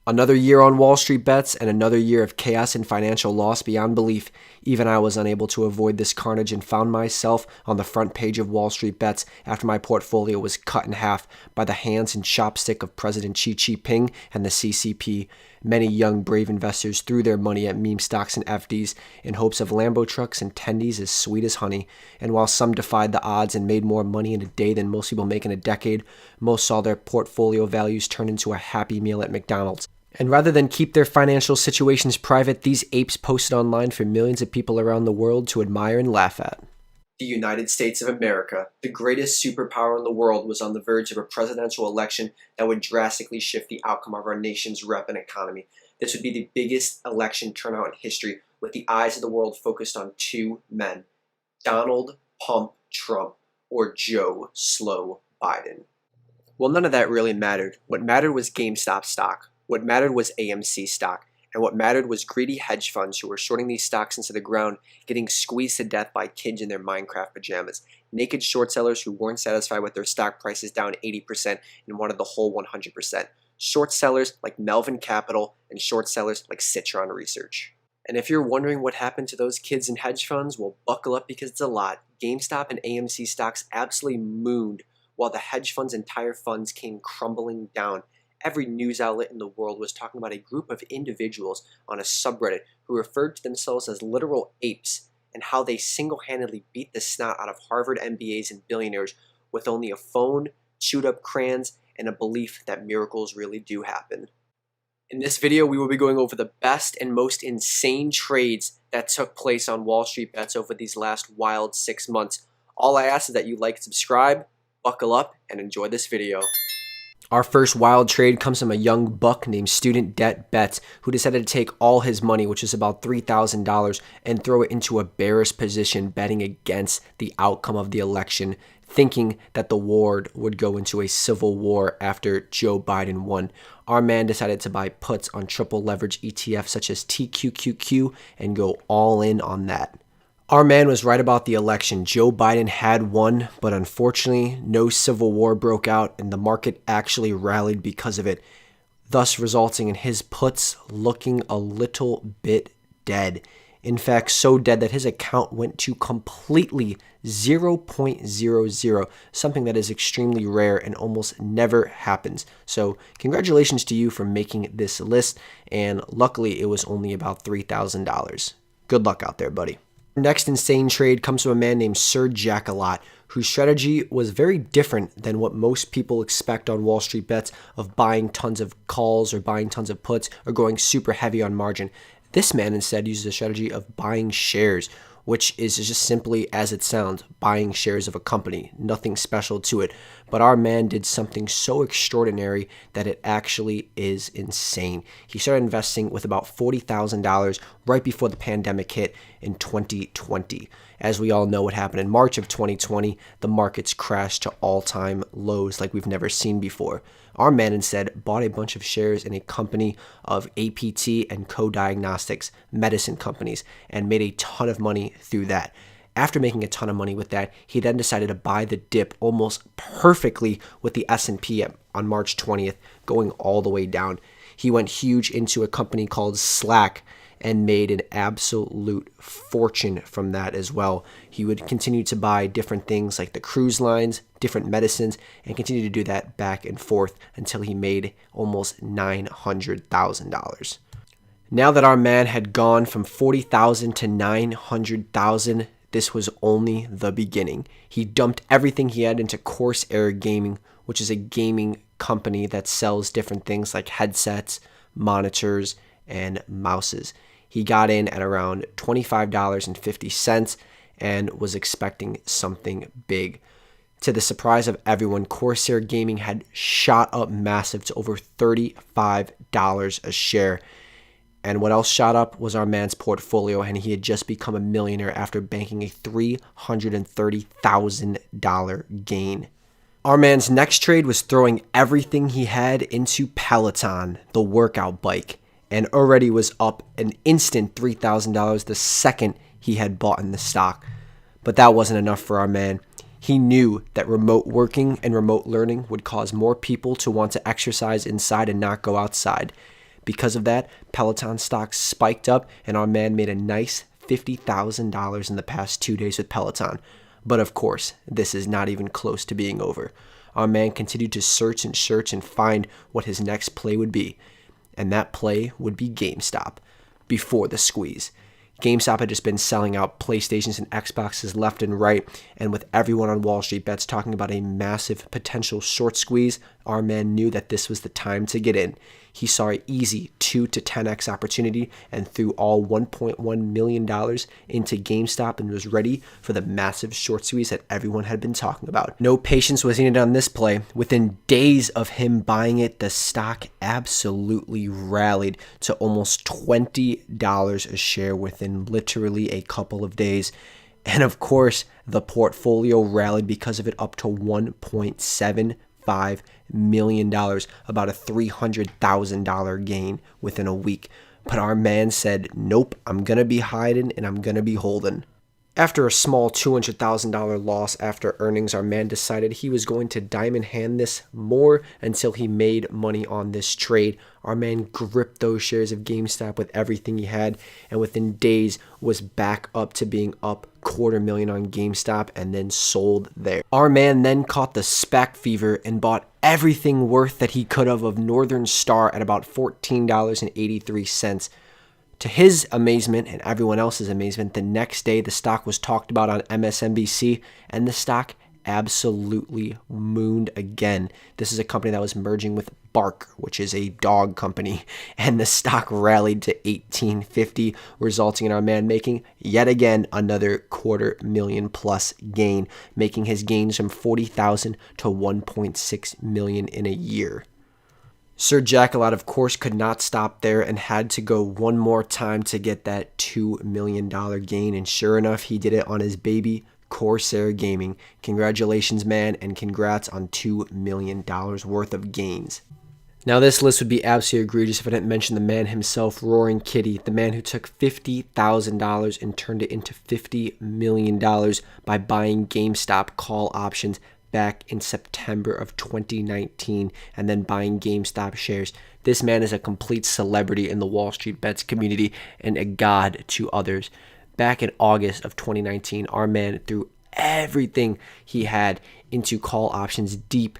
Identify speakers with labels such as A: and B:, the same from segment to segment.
A: Another year on Wall Street Bets and another year of chaos and financial loss beyond belief. Even I was unable to avoid this carnage and found myself on the front page of Wall Street Bets after my portfolio was cut in half by the hands and chopstick of President Xi Jinping and the CCP. Many young, brave investors threw their money at meme stocks and FDs in hopes of Lambo trucks and tendies as sweet as honey. And while some defied the odds and made more money in a day than most people make in a decade, most saw their portfolio values turn into a Happy Meal at McDonald's. And rather than keep their financial situations private, these apes posted online for millions of people around the world to admire and laugh at. The United States of America, the greatest superpower in the world, was on the verge of a presidential election that would drastically shift the outcome of our nation's rep and economy. This would be the biggest election turnout in history, with the eyes of the world focused on two men, Donald Pump Trump or Joe Slow Biden. Well, none of that really mattered. What mattered was GameStop stock. What mattered was AMC stock, and what mattered was greedy hedge funds who were shorting these stocks into the ground, getting squeezed to death by kids in their Minecraft pajamas, naked short sellers who weren't satisfied with their stock prices down 80% and wanted the whole 100%, short sellers like Melvin Capital, and short sellers like Citron Research. And if you're wondering what happened to those kids in hedge funds, well, buckle up because it's a lot. GameStop and AMC stocks absolutely mooned, while the hedge fund's entire funds came crumbling down. Every news outlet in the world was talking about a group of individuals on a subreddit who referred to themselves as literal apes and how they single-handedly beat the snot out of Harvard MBAs and billionaires with only a phone, chewed-up crayons, and a belief that miracles really do happen. In this video, we will be going over the best and most insane trades that took place on Wall Street Bets over these last wild 6 months. All I ask is that you like, subscribe, buckle up, and enjoy this video. Our first wild trade comes from a young buck named Student Debt Bets, who decided to take all his money, which is about $3,000, and throw it into a bearish position, betting against the outcome of the election, thinking that the war would go into a civil war after Joe Biden won. Our man decided to buy puts on triple leverage ETFs such as TQQQ and go all in on that. Our man was right about the election. Joe Biden had won, but unfortunately, no civil war broke out, and the market actually rallied because of it, thus resulting in his puts looking a little bit dead. In fact, so dead that his account went to completely 0.00, something that is extremely rare and almost never happens. So congratulations to you for making this list, and luckily it was only about $3,000. Good luck out there, buddy. Next insane trade comes from a man named Sir Jackalot, whose strategy was very different than what most people expect on Wall Street Bets of buying tons of calls or buying tons of puts or going super heavy on margin. This man instead uses a strategy of buying shares, which is just simply as it sounds, buying shares of a company, nothing special to it. But our man did something so extraordinary that it actually is insane. He started investing with about $40,000 right before the pandemic hit in 2020. As we all know what happened in March of 2020, the markets crashed to all-time lows like we've never seen before. Our man instead bought a bunch of shares in a company of APT and Co-Diagnostics, medicine companies, and made a ton of money through that. After making a ton of money with that, he then decided to buy the dip almost perfectly with the S&P on March 20th, going all the way down. He went huge into a company called Slack and made an absolute fortune from that as well. He would continue to buy different things like the cruise lines, different medicines, and continue to do that back and forth until he made almost $900,000. Now that our man had gone from $40,000 to $900,000, this was only the beginning. He dumped everything he had into Corsair Gaming, which is a gaming company that sells different things like headsets, monitors, and mouses. He got in at around $25.50 and was expecting something big. To the surprise of everyone, Corsair Gaming had shot up massive to over $35 a share. And what else shot up was our man's portfolio, and he had just become a millionaire after banking a $330,000 gain. Our man's next trade was throwing everything he had into Peloton, the workout bike, and already was up an instant $3,000 the second he had bought in the stock. But that wasn't enough for our man. He knew that remote working and remote learning would cause more people to want to exercise inside and not go outside. Because of that, Peloton stock spiked up, and our man made a nice $50,000 in the past 2 days with Peloton. But of course, this is not even close to being over. Our man continued to search and find what his next play would be. And that play would be GameStop before the squeeze. GameStop had just been selling out PlayStations and Xboxes left and right, and with everyone on Wall Street Bets talking about a massive potential short squeeze, our man knew that this was the time to get in. He saw an easy 2 to 10x opportunity and threw all $1.1 million into GameStop and was ready for the massive short squeeze that everyone had been talking about. No patience was needed on this play. Within days of him buying it, the stock absolutely rallied to almost $20 a share within literally a couple of days. And of course, the portfolio rallied because of it up to $1.75 million, about a $300,000 gain within a week. But our man said, nope, I'm going to be hiding and I'm going to be holding. After a small $200,000 loss after earnings, our man decided he was going to diamond hand this more until he made money on this trade. Our man gripped those shares of GameStop with everything he had, and within days was back up to being up $250,000 on GameStop and then sold there. Our man then caught the SPAC fever and bought everything worth that he could have Northern Star at about $14.83. To his amazement and everyone else's amazement, the next day the stock was talked about on MSNBC, and the stock absolutely mooned again. This is a company that was merging with Bark, which is a dog company, and the stock rallied to $18.50, resulting in our man making yet again another $250,000 plus gain, making his gains from $40,000 to $1.6 million in a year. Sir Jackalot, of course, could not stop there and had to go one more time to get that $2 million gain. And sure enough, he did it on his baby, Corsair Gaming. Congratulations, man, and congrats on $2 million worth of gains. Now, this list would be absolutely egregious if I didn't mention the man himself, Roaring Kitty, the man who took $50,000 and turned it into $50 million by buying GameStop call options back in September of 2019 and then buying GameStop shares. This man is a complete celebrity in the Wall Street Bets community and a god to others. Back in August of 2019, our man threw everything he had into call options deep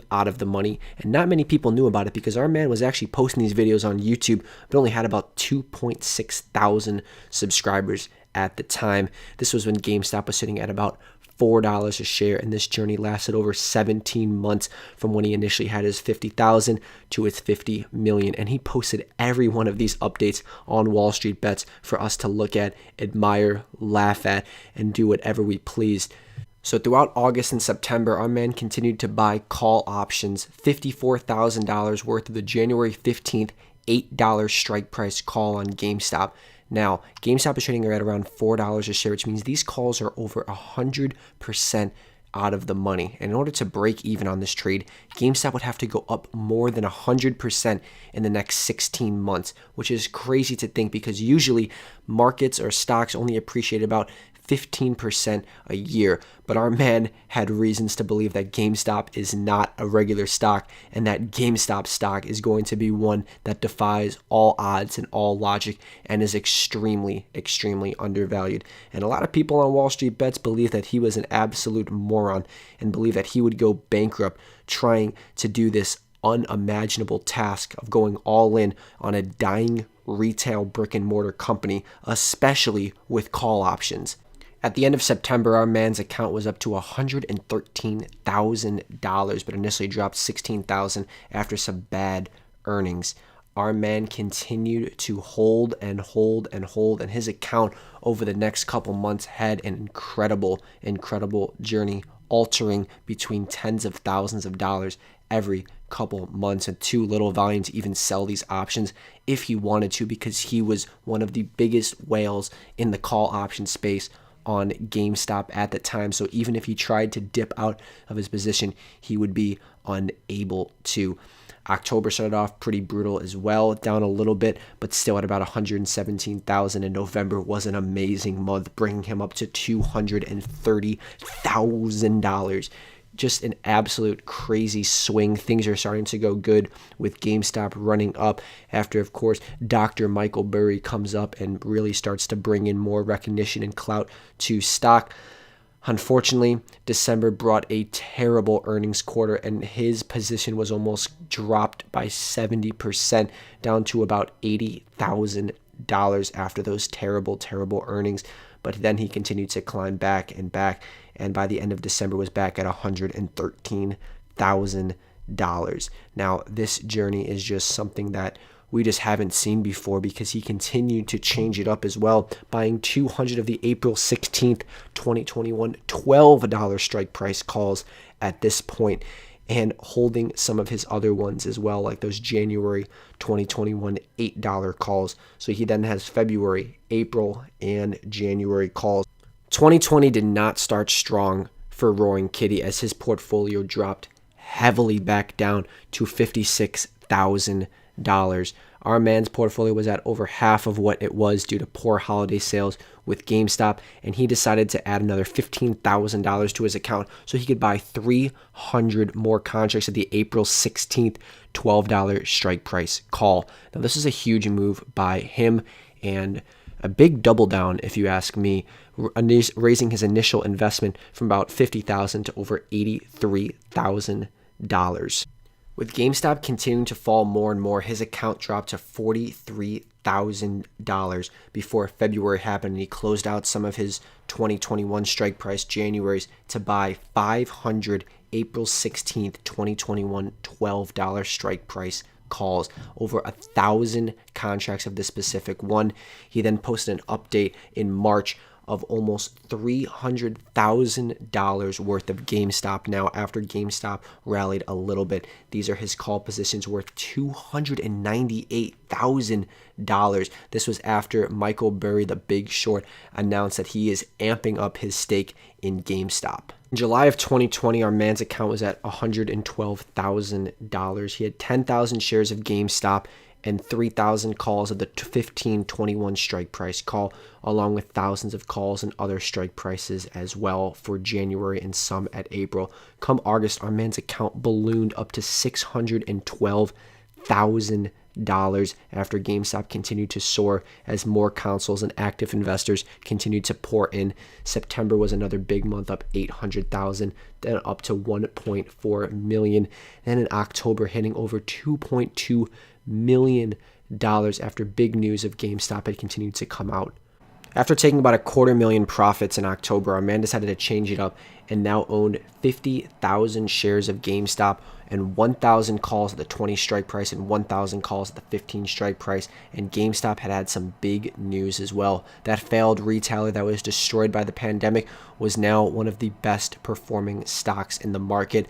A: out of the money, and not many people knew about it because our man was actually posting these videos on YouTube but only had about 2.6 thousand subscribers at the time. This was when GameStop was sitting at about $4 a share, and this journey lasted over 17 months from when he initially had his 50,000 to his 50 million. And he posted every one of these updates on Wall Street Bets for us to look at, admire, laugh at, and do whatever we pleased. So throughout August and September, our man continued to buy call options, $54,000 worth of the January 15th $8 strike price call on GameStop. Now, GameStop is trading at around $4 a share, which means these calls are over 100% out of the money. And in order to break even on this trade, GameStop would have to go up more than 100% in the next 16 months, which is crazy to think because usually markets or stocks only appreciate about 15% a year. But our man had reasons to believe that GameStop is not a regular stock and that GameStop stock is going to be one that defies all odds and all logic and is extremely undervalued. And a lot of people on Wall Street Bets believe that he was an absolute moron and believe that he would go bankrupt trying to do this unimaginable task of going all in on a dying retail brick and mortar company, especially with call options. At the end of September, our man's account was up to $113,000, but initially dropped $16,000 after some bad earnings. Our man continued to hold, and his account over the next couple months had an incredible journey, altering between tens of thousands of dollars every couple months, and too little volume to even sell these options if he wanted to, because he was one of the biggest whales in the call option space on GameStop at the time. So even if he tried to dip out of his position, he would be unable to. October started off pretty brutal as well, down a little bit, but still at about $117,000. And November was an amazing month, bringing him up to $230,000. just an absolute crazy swing. Things are starting to go good with GameStop running up after, of course, Dr. Michael Burry comes up and really starts to bring in more recognition and clout to stock. Unfortunately, December brought a terrible earnings quarter, and his position was almost dropped by 70%, down to about $80,000 after those terrible earnings. But then he continued to climb back, and by the end of December was back at $113,000. Now, this journey is just something that we just haven't seen before, because he continued to change it up as well, buying 200 of the April 16th, 2021 $12 strike price calls at this point, and holding some of his other ones as well, like those January 2021 $8 calls. So he then has February, April, and January calls. 2020 did not start strong for Roaring Kitty, as his portfolio dropped heavily back down to $56,000. Our man's portfolio was at over half of what it was due to poor holiday sales with GameStop, and he decided to add another $15,000 to his account so he could buy 300 more contracts at the April 16th $12 strike price call. Now, this is a huge move by him and a big double down, if you ask me, raising his initial investment from about $50,000 to over $83,000. With GameStop continuing to fall more and more, his account dropped to $43,000 before February happened, and he closed out some of his 2021 strike price Januaries to buy 500 April 16th, 2021 $12 strike price calls, over 1,000 contracts of this specific one. He then posted an update in March of almost $300,000 worth of GameStop now after GameStop rallied a little bit. These are his call positions worth $298,000. This was after Michael Burry, the Big Short, announced that he is amping up his stake in GameStop. In July of 2020, our man's account was at $112,000. He had 10,000 shares of GameStop and 3,000 calls of the 1521 strike price call, along with thousands of calls and other strike prices as well for January and some at April. Come August, our man's account ballooned up to $612,000 after GameStop continued to soar as more consoles and active investors continued to pour in. September was another big month, up 800,000, then up to 1.4 million. Then in October, hitting over 2.2 million dollars after big news of GameStop had continued to come out. After taking about $250,000 profits in October, our man decided to change it up and now owned 50,000 shares of GameStop and 1,000 calls at the 20 strike price and 1,000 calls at the 15 strike price. And GameStop had some big news as well. That failed retailer that was destroyed by the pandemic was now one of the best performing stocks in the market,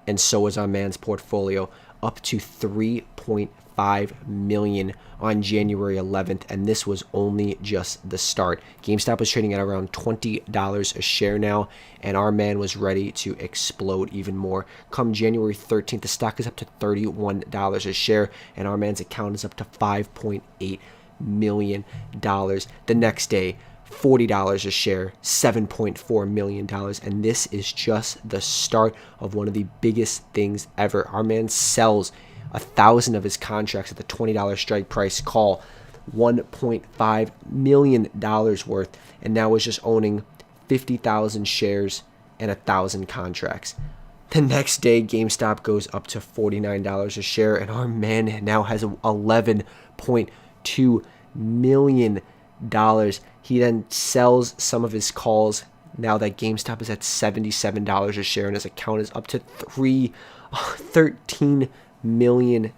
A: and so was our man's portfolio, up to 3.5 million on January 11th, and this was only just the start. GameStop was trading at around $20 a share now, and our man was ready to explode even more. Come January 13th, the stock is up to $31 a share, and our man's account is up to $5.8 million. The next day, $40 a share, $7.4 million, and this is just the start of one of the biggest things ever. Our man sells 1,000 of his contracts at the $20 strike price call, $1.5 million worth, and now is just owning 50,000 shares and 1,000 contracts. The next day, GameStop goes up to $49 a share, and our man now has $11.2 million. He then sells some of his calls now that GameStop is at $77 a share, and his account is up to $13 million.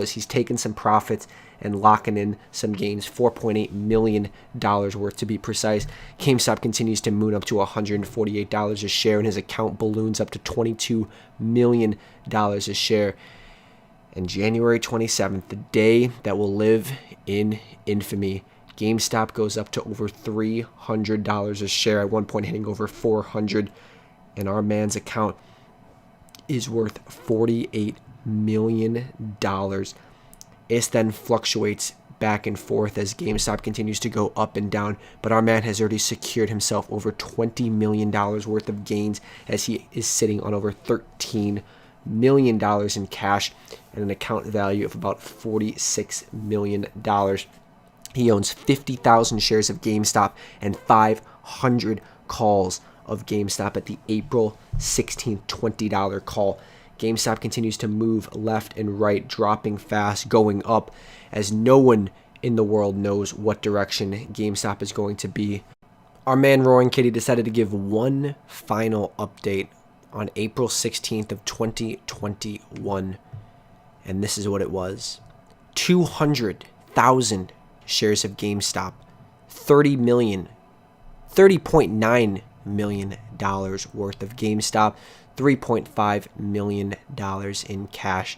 A: He's taken some profits and locking in some gains, $4.8 million worth to be precise. GameStop continues to moon up to $148 a share, and his account balloons up to $22 million a share. And January 27th, the day that will live in infamy, GameStop goes up to over $300 a share, at one point hitting over $400, and our man's account is worth $48 million. It then fluctuates back and forth as GameStop continues to go up and down, but our man has already secured himself over $20 million worth of gains as he is sitting on over $13 million in cash and an account value of about $46 million. He owns 50,000 shares of GameStop and 500 calls of GameStop at the April 16th $20 call. GameStop continues to move left and right, dropping fast, going up, as no one in the world knows what direction GameStop is going to be. Our man Roaring Kitty decided to give one final update on April 16th of 2021, and this is what it was. 200,000 shares of GameStop, $30.9 million worth of GameStop, $3.5 million in cash.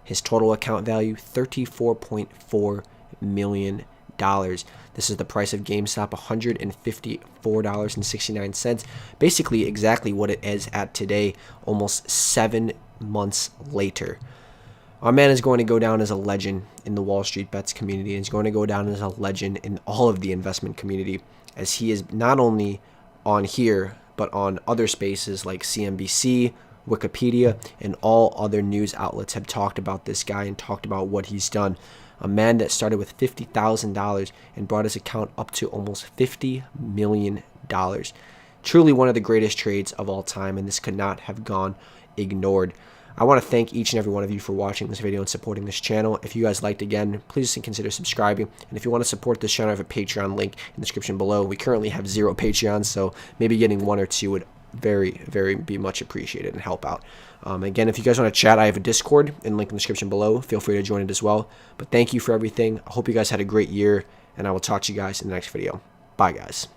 A: His total account value, $34.4 million. This is the price of GameStop, $154.69. Basically exactly what it is at today, almost 7 months later. Our man is going to go down as a legend in the Wall Street Bets community. He's going to go down as a legend in all of the investment community, as he is not only on here, but on other spaces like CNBC, Wikipedia, and all other news outlets have talked about this guy and talked about what he's done. A man that started with $50,000 and brought his account up to almost $50 million. Truly one of the greatest trades of all time, and this could not have gone ignored. I want to thank each and every one of you for watching this video and supporting this channel. If you guys liked, again, please consider subscribing. And if you want to support this channel, I have a Patreon link in the description below. We currently have 0 Patreons, so maybe getting 1 or 2 would very be much appreciated and help out. Again, if you guys want to chat, I have a Discord and link in the description below. Feel free to join it as well. But thank you for everything. I hope you guys had a great year, and I will talk to you guys in the next video. Bye, guys.